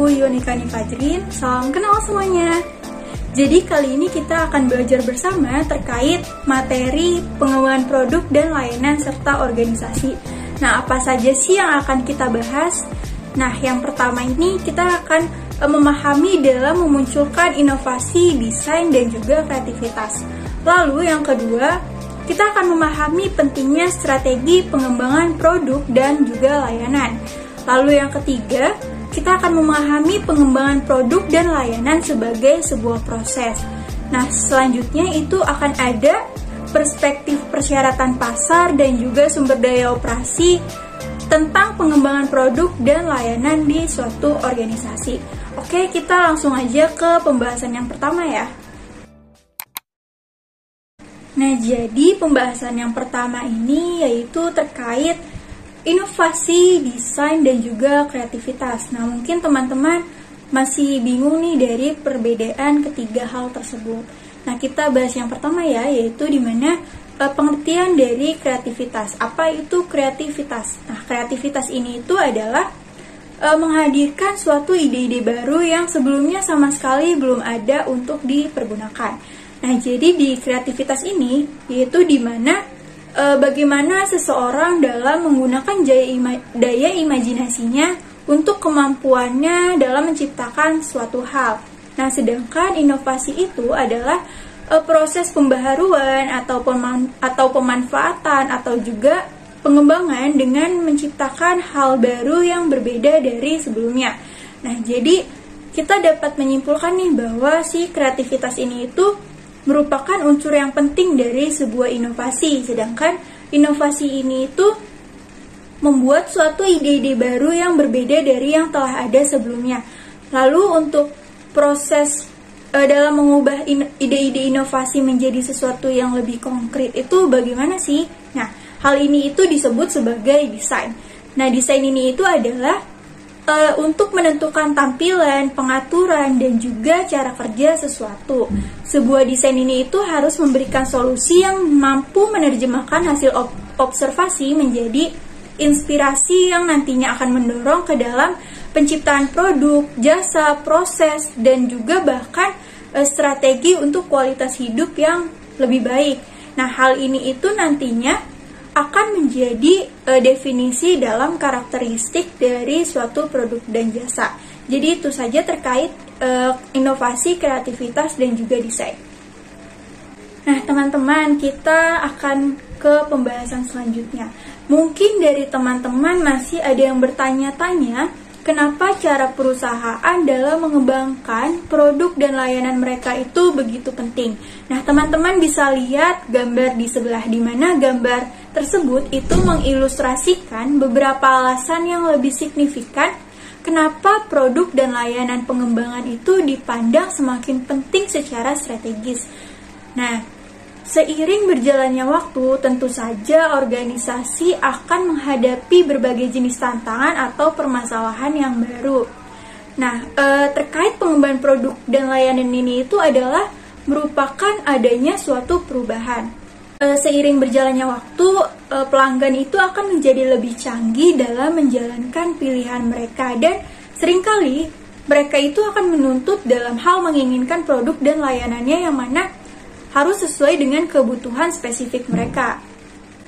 aku Yonikani Fajrin. Salam kenal semuanya. Jadi kali ini kita akan belajar bersama terkait materi pengembangan produk dan layanan serta organisasi. Nah, apa saja sih yang akan kita bahas? Nah, yang pertama ini kita akan memahami dalam memunculkan inovasi, desain, dan juga kreativitas. Lalu yang kedua, kita akan memahami pentingnya strategi pengembangan produk dan juga layanan. Lalu yang ketiga, kita akan memahami pengembangan produk dan layanan sebagai sebuah proses. Nah, selanjutnya itu akan ada perspektif persyaratan pasar dan juga sumber daya operasi tentang pengembangan produk dan layanan di suatu organisasi. Oke, kita langsung aja ke pembahasan yang pertama ya. Nah, jadi pembahasan yang pertama ini yaitu terkait inovasi, desain, dan juga kreativitas. Nah, mungkin teman-teman masih bingung nih dari perbedaan ketiga hal tersebut. Nah, kita bahas yang pertama ya, yaitu dimana pengertian dari kreativitas. Apa itu kreativitas? Nah, kreativitas ini itu adalah menghadirkan suatu ide-ide baru yang sebelumnya sama sekali belum ada untuk dipergunakan. Nah, jadi di kreativitas ini, yaitu dimana bagaimana seseorang dalam menggunakan daya imajinasinya untuk kemampuannya dalam menciptakan suatu hal. Nah, sedangkan inovasi itu adalah proses pembaharuan atau pemanfaatan atau juga pengembangan dengan menciptakan hal baru yang berbeda dari sebelumnya. Nah, jadi kita dapat menyimpulkan nih bahwa si kreativitas ini itu merupakan unsur yang penting dari sebuah inovasi, sedangkan inovasi ini itu membuat suatu ide-ide baru yang berbeda dari yang telah ada sebelumnya. Lalu untuk proses dalam mengubah ide-ide inovasi menjadi sesuatu yang lebih konkret itu bagaimana sih? Nah, hal ini itu disebut sebagai desain. Nah, desain ini itu adalah untuk menentukan tampilan, pengaturan, dan juga cara kerja sesuatu. Sebuah desain ini itu harus memberikan solusi yang mampu menerjemahkan hasil observasi menjadi inspirasi yang nantinya akan mendorong ke dalam penciptaan produk, jasa, proses, dan juga bahkan strategi untuk kualitas hidup yang lebih baik. Nah, hal ini itu nantinya akan menjadi definisi dalam karakteristik dari suatu produk dan jasa. Jadi itu saja terkait inovasi, kreativitas, dan juga desain. Nah, teman-teman, kita akan ke pembahasan selanjutnya. Mungkin dari teman-teman masih ada yang bertanya-tanya, kenapa cara perusahaan dalam mengembangkan produk dan layanan mereka itu begitu penting. Nah, teman-teman bisa lihat gambar di sebelah, di mana gambar tersebut itu mengilustrasikan beberapa alasan yang lebih signifikan kenapa produk dan layanan pengembangan itu dipandang semakin penting secara strategis. Nah, seiring berjalannya waktu, tentu saja organisasi akan menghadapi berbagai jenis tantangan atau permasalahan yang baru. Nah, terkait pengembangan produk dan layanan ini itu adalah merupakan adanya suatu perubahan. Seiring berjalannya waktu, pelanggan itu akan menjadi lebih canggih dalam menjalankan pilihan mereka, dan seringkali mereka itu akan menuntut dalam hal menginginkan produk dan layanannya yang mana harus sesuai dengan kebutuhan spesifik mereka.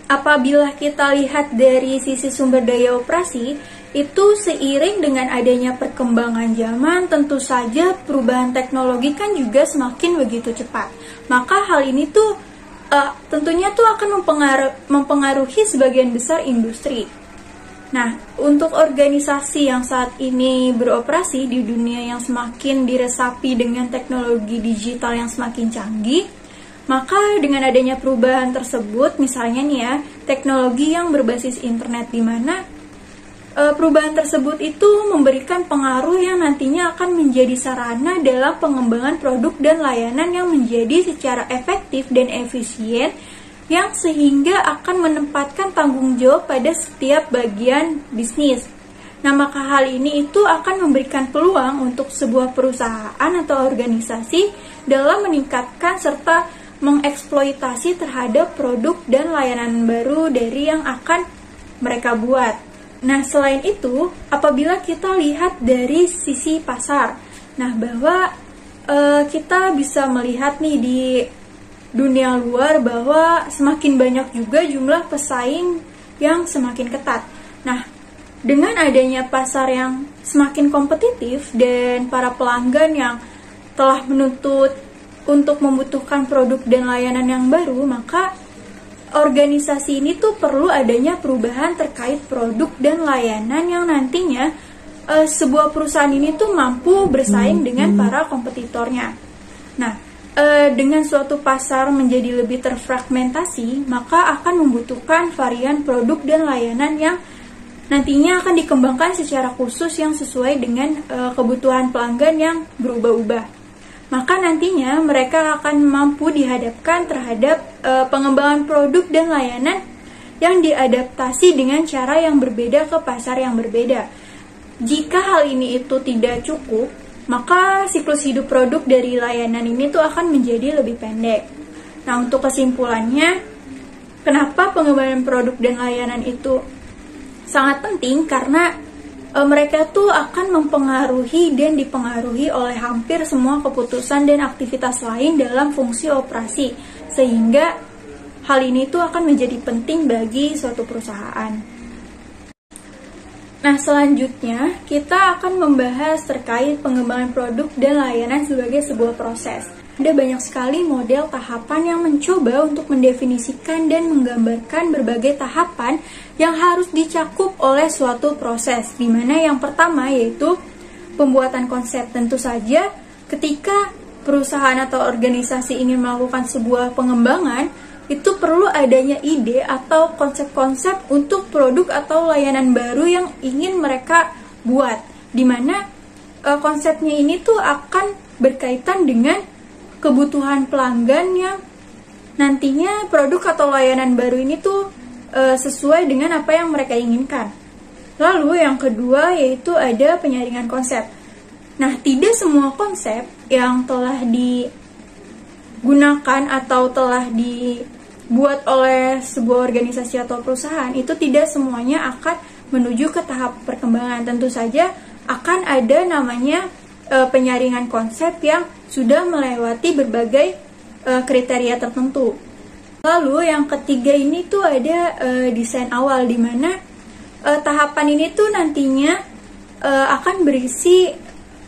Apabila kita lihat dari sisi sumber daya operasi, itu seiring dengan adanya perkembangan zaman, tentu saja perubahan teknologi kan juga semakin begitu cepat. Maka hal ini tuh tentunya tuh akan mempengaruhi sebagian besar industri. Nah, untuk organisasi yang saat ini beroperasi di dunia yang semakin diresapi dengan teknologi digital yang semakin canggih, maka dengan adanya perubahan tersebut, misalnya nih ya, teknologi yang berbasis internet, di mana perubahan tersebut itu memberikan pengaruh yang nantinya akan menjadi sarana dalam pengembangan produk dan layanan yang menjadi secara efektif dan efisien, yang sehingga akan menempatkan tanggung jawab pada setiap bagian bisnis. Nah, maka hal ini itu akan memberikan peluang untuk sebuah perusahaan atau organisasi dalam meningkatkan serta mengeksploitasi terhadap produk dan layanan baru dari yang akan mereka buat. Nah, selain itu, apabila kita lihat dari sisi pasar, nah bahwa kita bisa melihat nih di dunia luar bahwa semakin banyak juga jumlah pesaing yang semakin ketat. Nah, dengan adanya pasar yang semakin kompetitif dan para pelanggan yang telah menuntut untuk membutuhkan produk dan layanan yang baru, maka organisasi ini tuh perlu adanya perubahan terkait produk dan layanan yang nantinya sebuah perusahaan ini tuh mampu bersaing dengan para kompetitornya. Nah, dengan suatu pasar menjadi lebih terfragmentasi, maka akan membutuhkan varian produk dan layanan yang nantinya akan dikembangkan secara khusus yang sesuai dengan kebutuhan pelanggan yang berubah-ubah. Maka nantinya mereka akan mampu dihadapkan terhadap pengembangan produk dan layanan yang diadaptasi dengan cara yang berbeda ke pasar yang berbeda. Jika hal ini itu tidak cukup, maka siklus hidup produk dari layanan ini tuh akan menjadi lebih pendek. Nah, untuk kesimpulannya, kenapa pengembangan produk dan layanan itu sangat penting? Karena mereka tuh akan mempengaruhi dan dipengaruhi oleh hampir semua keputusan dan aktivitas lain dalam fungsi operasi, sehingga hal ini tuh akan menjadi penting bagi suatu perusahaan. Nah, selanjutnya kita akan membahas terkait pengembangan produk dan layanan sebagai sebuah proses. Ada banyak sekali model tahapan yang mencoba untuk mendefinisikan dan menggambarkan berbagai tahapan yang harus dicakup oleh suatu proses, di mana yang pertama yaitu pembuatan konsep. Tentu saja ketika perusahaan atau organisasi ingin melakukan sebuah pengembangan, itu perlu adanya ide atau konsep-konsep untuk produk atau layanan baru yang ingin mereka buat, di mana konsepnya ini tuh akan berkaitan dengan kebutuhan pelanggan yang nantinya produk atau layanan baru ini tuh sesuai dengan apa yang mereka inginkan. Lalu yang kedua yaitu ada penyaringan konsep. Nah, tidak semua konsep yang telah digunakan atau telah dibuat oleh sebuah organisasi atau perusahaan itu tidak semuanya akan menuju ke tahap perkembangan. Tentu saja akan ada namanya penyaringan konsep yang sudah melewati berbagai kriteria tertentu. Lalu yang ketiga ini tuh ada desain awal, di mana tahapan ini tuh nantinya akan berisi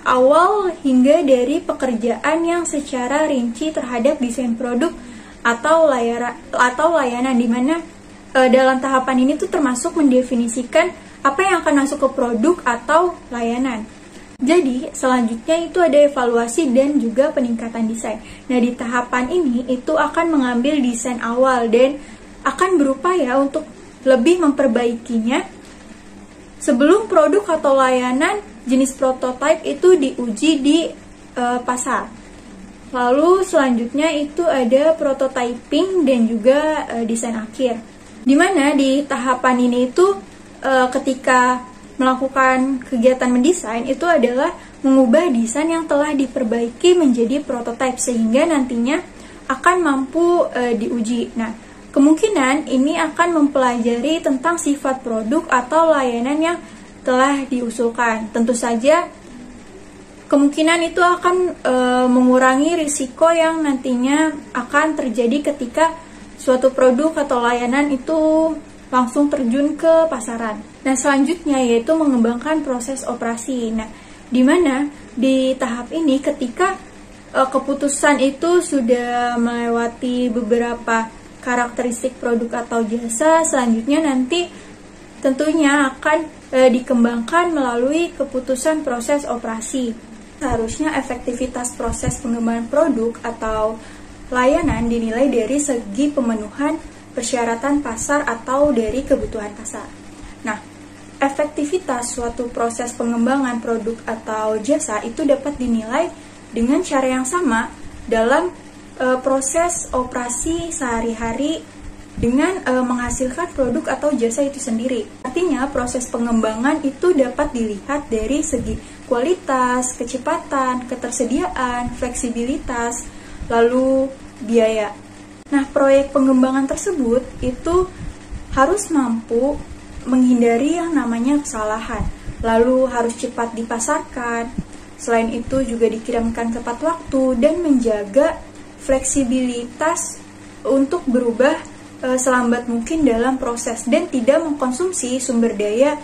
awal hingga dari pekerjaan yang secara rinci terhadap desain produk atau layanan, di mana dalam tahapan ini tuh termasuk mendefinisikan apa yang akan masuk ke produk atau layanan. Jadi, selanjutnya itu ada evaluasi dan juga peningkatan desain. Nah, di tahapan ini itu akan mengambil desain awal dan akan berupaya untuk lebih memperbaikinya sebelum produk atau layanan jenis prototipe itu diuji di pasar. Lalu selanjutnya itu ada prototyping dan juga desain akhir. Dimana di tahapan ini itu ketika melakukan kegiatan mendesain itu adalah mengubah desain yang telah diperbaiki menjadi prototipe sehingga nantinya akan mampu diuji. Nah, kemungkinan ini akan mempelajari tentang sifat produk atau layanan yang telah diusulkan. Tentu saja kemungkinan itu akan mengurangi risiko yang nantinya akan terjadi ketika suatu produk atau layanan itu langsung terjun ke pasaran. Nah, selanjutnya yaitu mengembangkan proses operasi. Nah, di mana di tahap ini ketika keputusan itu sudah melewati beberapa karakteristik produk atau jasa, selanjutnya nanti tentunya akan dikembangkan melalui keputusan proses operasi. Seharusnya efektivitas proses pengembangan produk atau layanan dinilai dari segi pemenuhan persyaratan pasar atau dari kebutuhan pasar. Nah, efektivitas suatu proses pengembangan produk atau jasa itu dapat dinilai dengan cara yang sama dalam proses operasi sehari-hari dengan menghasilkan produk atau jasa itu sendiri. Artinya, proses pengembangan itu dapat dilihat dari segi kualitas, kecepatan, ketersediaan, fleksibilitas, lalu biaya. Nah, proyek pengembangan tersebut itu harus mampu menghindari yang namanya kesalahan, lalu harus cepat dipasarkan. Selain itu juga dikirimkan tepat waktu dan menjaga fleksibilitas untuk berubah selambat mungkin dalam proses dan tidak mengkonsumsi sumber daya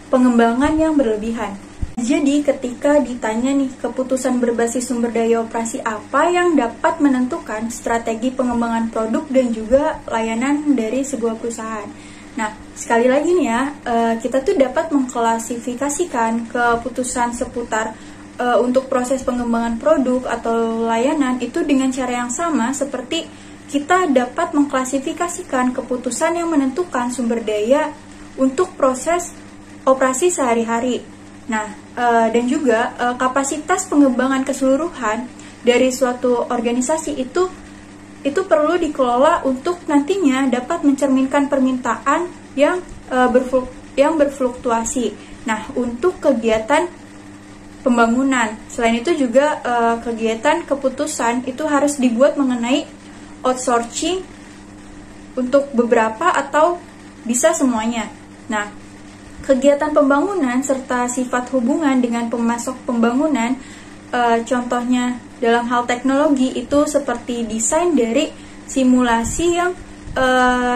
pengembangan yang berlebihan. Jadi ketika ditanya nih keputusan berbasis sumber daya operasi apa yang dapat menentukan strategi pengembangan produk dan juga layanan dari sebuah perusahaan. Nah, sekali lagi nih ya, kita tuh dapat mengklasifikasikan keputusan seputar untuk proses pengembangan produk atau layanan itu dengan cara yang sama seperti kita dapat mengklasifikasikan keputusan yang menentukan sumber daya untuk proses operasi sehari-hari. Nah, dan juga kapasitas pengembangan keseluruhan dari suatu organisasi itu perlu dikelola untuk nantinya dapat mencerminkan permintaan yang berfluktuasi. Nah, untuk kegiatan pembangunan, selain itu juga kegiatan keputusan itu harus dibuat mengenai outsourcing untuk beberapa atau bisa semuanya. Nah, kegiatan pembangunan serta sifat hubungan dengan pemasok pembangunan, contohnya dalam hal teknologi itu seperti desain dari simulasi yang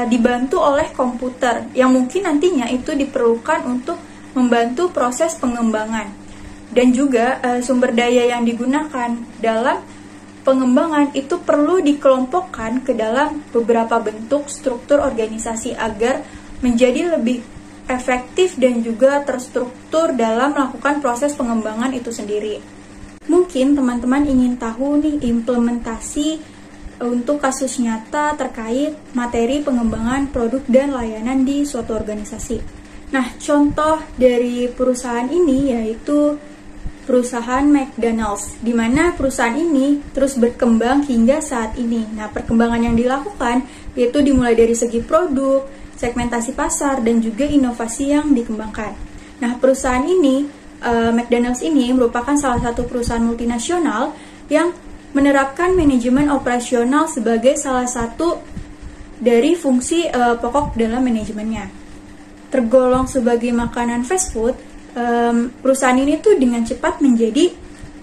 dibantu oleh komputer yang mungkin nantinya itu diperlukan untuk membantu proses pengembangan. Dan juga sumber daya yang digunakan dalam pengembangan itu perlu dikelompokkan ke dalam beberapa bentuk struktur organisasi agar menjadi lebih efektif dan juga terstruktur dalam melakukan proses pengembangan itu sendiri. Mungkin teman-teman ingin tahu nih implementasi untuk kasus nyata terkait materi pengembangan produk dan layanan di suatu organisasi. Nah, contoh dari perusahaan ini yaitu perusahaan McDonald's, di mana perusahaan ini terus berkembang hingga saat ini. Nah, perkembangan yang dilakukan yaitu dimulai dari segi produk, segmentasi pasar, dan juga inovasi yang dikembangkan. Nah, perusahaan ini, McDonald's ini merupakan salah satu perusahaan multinasional yang menerapkan manajemen operasional sebagai salah satu dari fungsi pokok dalam manajemennya. Tergolong sebagai makanan fast food, perusahaan ini tuh dengan cepat menjadi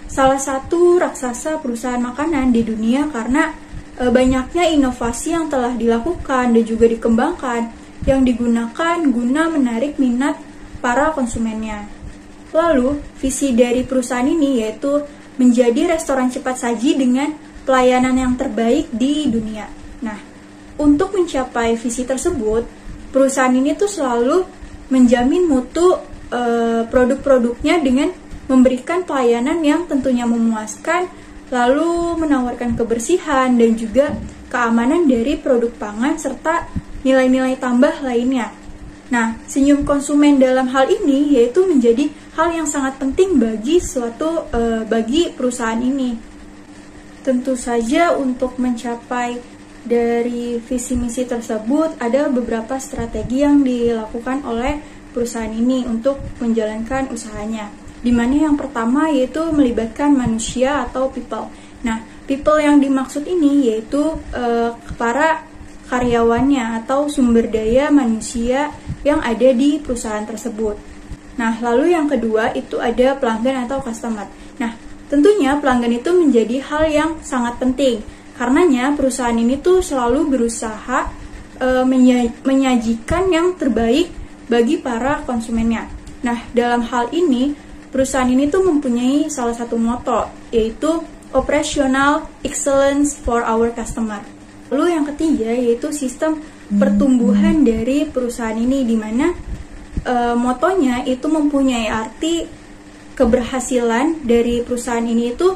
salah satu raksasa perusahaan makanan di dunia karena banyaknya inovasi yang telah dilakukan dan juga dikembangkan yang digunakan guna menarik minat para konsumennya. Lalu, visi dari perusahaan ini yaitu menjadi restoran cepat saji dengan pelayanan yang terbaik di dunia. Nah, untuk mencapai visi tersebut, perusahaan ini tuh selalu menjamin mutu produk-produknya dengan memberikan pelayanan yang tentunya memuaskan, lalu menawarkan kebersihan dan juga keamanan dari produk pangan serta nilai-nilai tambah lainnya. Nah, senyum konsumen dalam hal ini yaitu menjadi hal yang sangat penting bagi bagi perusahaan ini. Tentu saja untuk mencapai dari visi misi tersebut ada beberapa strategi yang dilakukan oleh perusahaan ini untuk menjalankan usahanya. Di mana yang pertama yaitu melibatkan manusia atau people. Nah, people yang dimaksud ini yaitu para karyawannya atau sumber daya manusia yang ada di perusahaan tersebut. Nah, lalu yang kedua itu ada pelanggan atau customer. Nah, tentunya pelanggan itu menjadi hal yang sangat penting. Karenanya perusahaan ini tuh selalu berusaha menyajikan yang terbaik bagi para konsumennya. Nah, dalam hal ini, perusahaan ini tuh mempunyai salah satu moto, yaitu Operational Excellence for our customer. Lalu yang ketiga, yaitu sistem pertumbuhan dari perusahaan ini, di mana motonya itu mempunyai arti keberhasilan dari perusahaan ini itu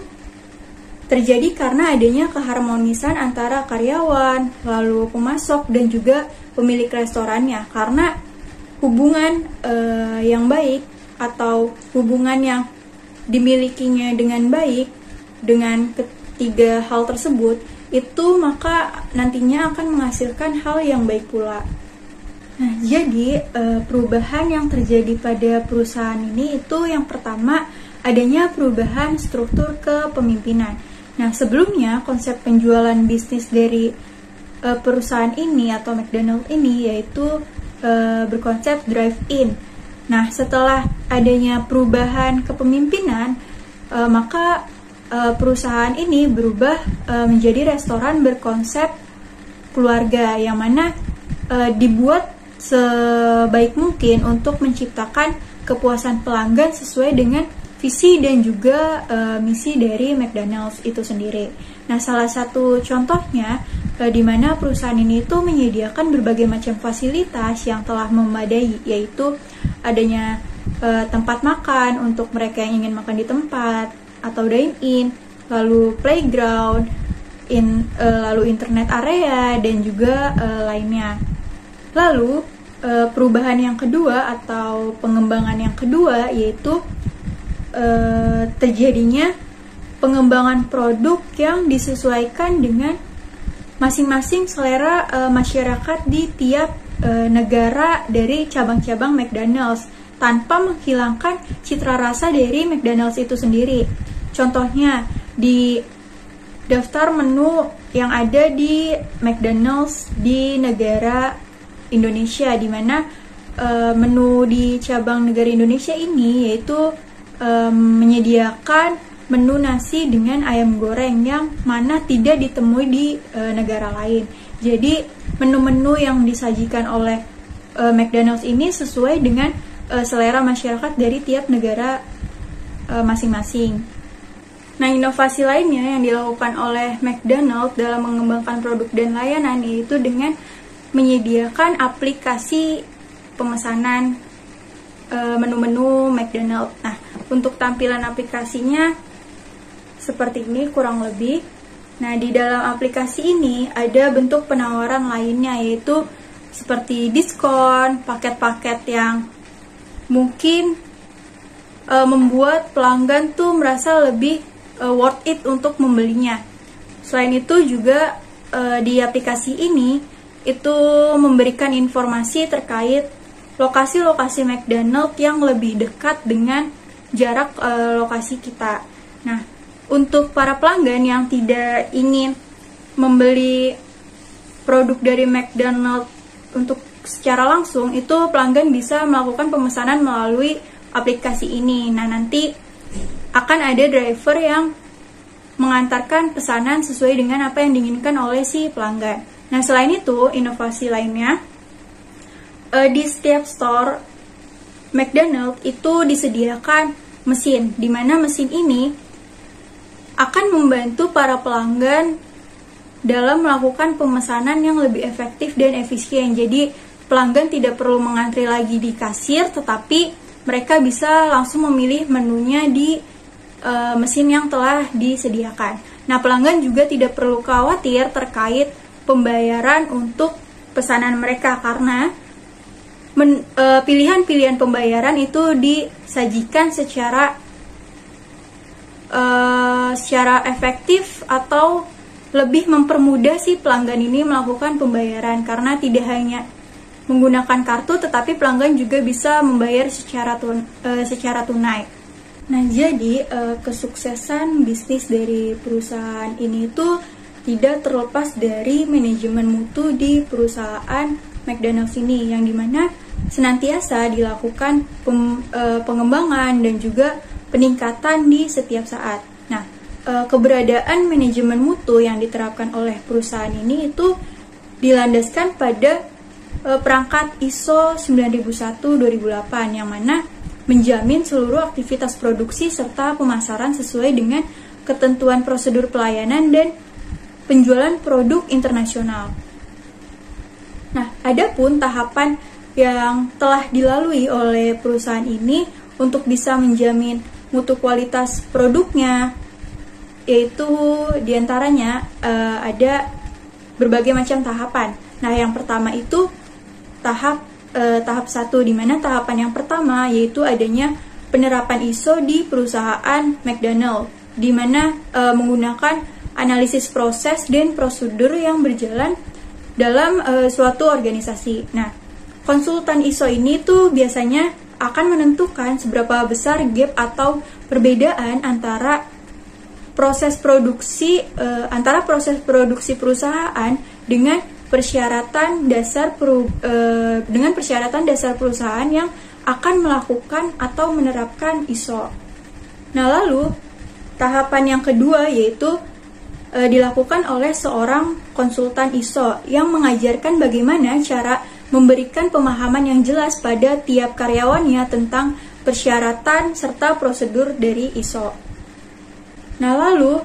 terjadi karena adanya keharmonisan antara karyawan, lalu pemasok, dan juga pemilik restorannya. Karena hubungan yang baik atau hubungan yang dimilikinya dengan baik dengan ketiga hal tersebut itu maka nantinya akan menghasilkan hal yang baik pula. Nah, jadi perubahan yang terjadi pada perusahaan ini itu yang pertama adanya perubahan struktur kepemimpinan. Nah, sebelumnya konsep penjualan bisnis dari perusahaan ini atau McDonald's ini yaitu berkonsep drive-in. Nah, setelah adanya perubahan kepemimpinan, maka perusahaan ini berubah menjadi restoran berkonsep keluarga, yang mana dibuat sebaik mungkin untuk menciptakan kepuasan pelanggan sesuai dengan visi dan juga misi dari McDonald's itu sendiri. Nah, salah satu contohnya di mana perusahaan ini itu menyediakan berbagai macam fasilitas yang telah memadai, yaitu adanya tempat makan untuk mereka yang ingin makan di tempat atau dine-in, lalu playground, lalu internet area, dan juga lainnya. Lalu perubahan yang kedua atau pengembangan yang kedua yaitu terjadinya pengembangan produk yang disesuaikan dengan masing-masing selera masyarakat di tiap negara dari cabang-cabang McDonald's, tanpa menghilangkan citra rasa dari McDonald's itu sendiri. Contohnya di daftar menu yang ada di McDonald's di negara Indonesia, di mana menu di cabang negara Indonesia ini yaitu menyediakan menu nasi dengan ayam goreng yang mana tidak ditemui di negara lain. Jadi menu-menu yang disajikan oleh McDonald's ini sesuai dengan selera masyarakat dari tiap negara masing-masing. Nah, inovasi lainnya yang dilakukan oleh McDonald's dalam mengembangkan produk dan layanan yaitu dengan menyediakan aplikasi pemesanan menu-menu McDonald's. Nah, untuk tampilan aplikasinya seperti ini kurang lebih. Nah, di dalam aplikasi ini ada bentuk penawaran lainnya, yaitu seperti diskon, paket-paket yang mungkin membuat pelanggan tuh merasa lebih worth it untuk membelinya. Selain itu juga di aplikasi ini itu memberikan informasi terkait lokasi-lokasi McDonald's yang lebih dekat dengan jarak lokasi kita. Nah, untuk para pelanggan yang tidak ingin membeli produk dari McDonald's untuk secara langsung, itu pelanggan bisa melakukan pemesanan melalui aplikasi ini. Nah, nanti akan ada driver yang mengantarkan pesanan sesuai dengan apa yang diinginkan oleh si pelanggan. Nah, selain itu, inovasi lainnya, di setiap store McDonald's itu disediakan mesin, di mana mesin ini akan membantu para pelanggan dalam melakukan pemesanan yang lebih efektif dan efisien. Jadi pelanggan tidak perlu mengantri lagi di kasir, tetapi mereka bisa langsung memilih menunya di mesin yang telah disediakan. Nah, pelanggan juga tidak perlu khawatir terkait pembayaran untuk pesanan mereka, karena pilihan-pilihan pembayaran itu disajikan secara efektif atau lebih mempermudah si pelanggan ini melakukan pembayaran, karena tidak hanya menggunakan kartu tetapi pelanggan juga bisa membayar secara tunai. Nah, jadi kesuksesan bisnis dari perusahaan ini itu tidak terlepas dari manajemen mutu di perusahaan McDonald's ini, yang dimana senantiasa dilakukan pengembangan dan juga peningkatan di setiap saat. Nah, keberadaan manajemen mutu yang diterapkan oleh perusahaan ini itu dilandaskan pada perangkat ISO 9001-2008 yang mana menjamin seluruh aktivitas produksi serta pemasaran sesuai dengan ketentuan prosedur pelayanan dan penjualan produk internasional. Nah, adapun tahapan yang telah dilalui oleh perusahaan ini untuk bisa menjamin mutu kualitas produknya, yaitu diantaranya ada berbagai macam tahapan. Nah, yang pertama itu tahap 1, di mana tahapan yang pertama yaitu adanya penerapan ISO di perusahaan McDonald's, di mana menggunakan analisis proses dan prosedur yang berjalan dalam suatu organisasi. Nah, konsultan ISO ini tuh biasanya akan menentukan seberapa besar gap atau perbedaan antara proses produksi perusahaan dengan dengan persyaratan dasar perusahaan yang akan melakukan atau menerapkan ISO. Nah, lalu tahapan yang kedua yaitu dilakukan oleh seorang konsultan ISO yang mengajarkan bagaimana cara memberikan pemahaman yang jelas pada tiap karyawannya tentang persyaratan serta prosedur dari ISO. Nah, lalu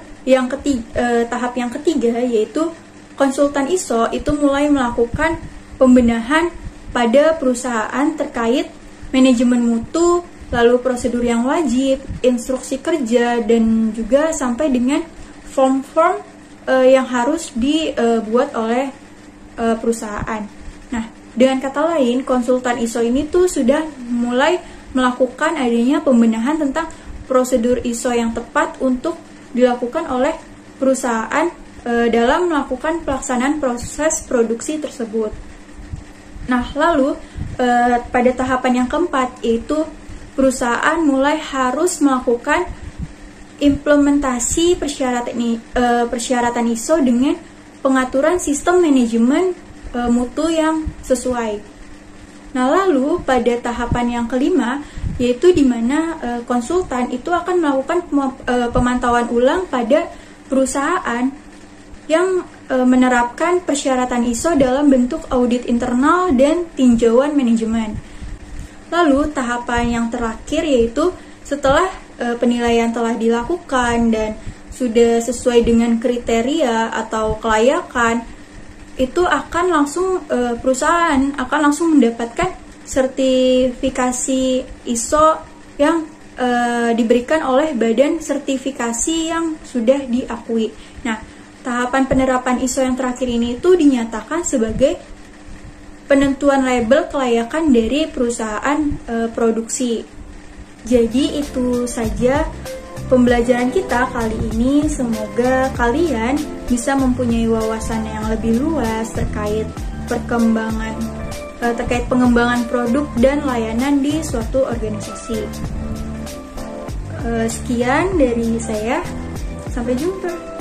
tahap yang ketiga yaitu konsultan ISO itu mulai melakukan pembenahan pada perusahaan terkait manajemen mutu, lalu prosedur yang wajib, instruksi kerja, dan juga sampai dengan form-form yang harus dibuat oleh perusahaan. Nah, dengan kata lain, konsultan ISO ini tuh sudah mulai melakukan adanya pembenahan tentang prosedur ISO yang tepat untuk dilakukan oleh perusahaan dalam melakukan pelaksanaan proses produksi tersebut. Nah, lalu pada tahapan yang keempat yaitu perusahaan mulai harus melakukan implementasi persyaratan ISO dengan pengaturan sistem manajemen mutu yang sesuai. Nah, lalu pada tahapan yang kelima yaitu di mana konsultan itu akan melakukan pemantauan ulang pada perusahaan yang menerapkan persyaratan ISO dalam bentuk audit internal dan tinjauan manajemen. Lalu tahapan yang terakhir yaitu setelah penilaian telah dilakukan dan sudah sesuai dengan kriteria atau kelayakan, itu akan langsung perusahaan akan langsung mendapatkan sertifikasi ISO yang diberikan oleh badan sertifikasi yang sudah diakui. Nah, tahapan penerapan ISO yang terakhir ini itu dinyatakan sebagai penentuan label kelayakan dari perusahaan produksi. Jadi itu saja pembelajaran kita kali ini. Semoga kalian bisa mempunyai wawasan yang lebih luas terkait pengembangan produk dan layanan di suatu organisasi. Sekian dari saya. Sampai jumpa.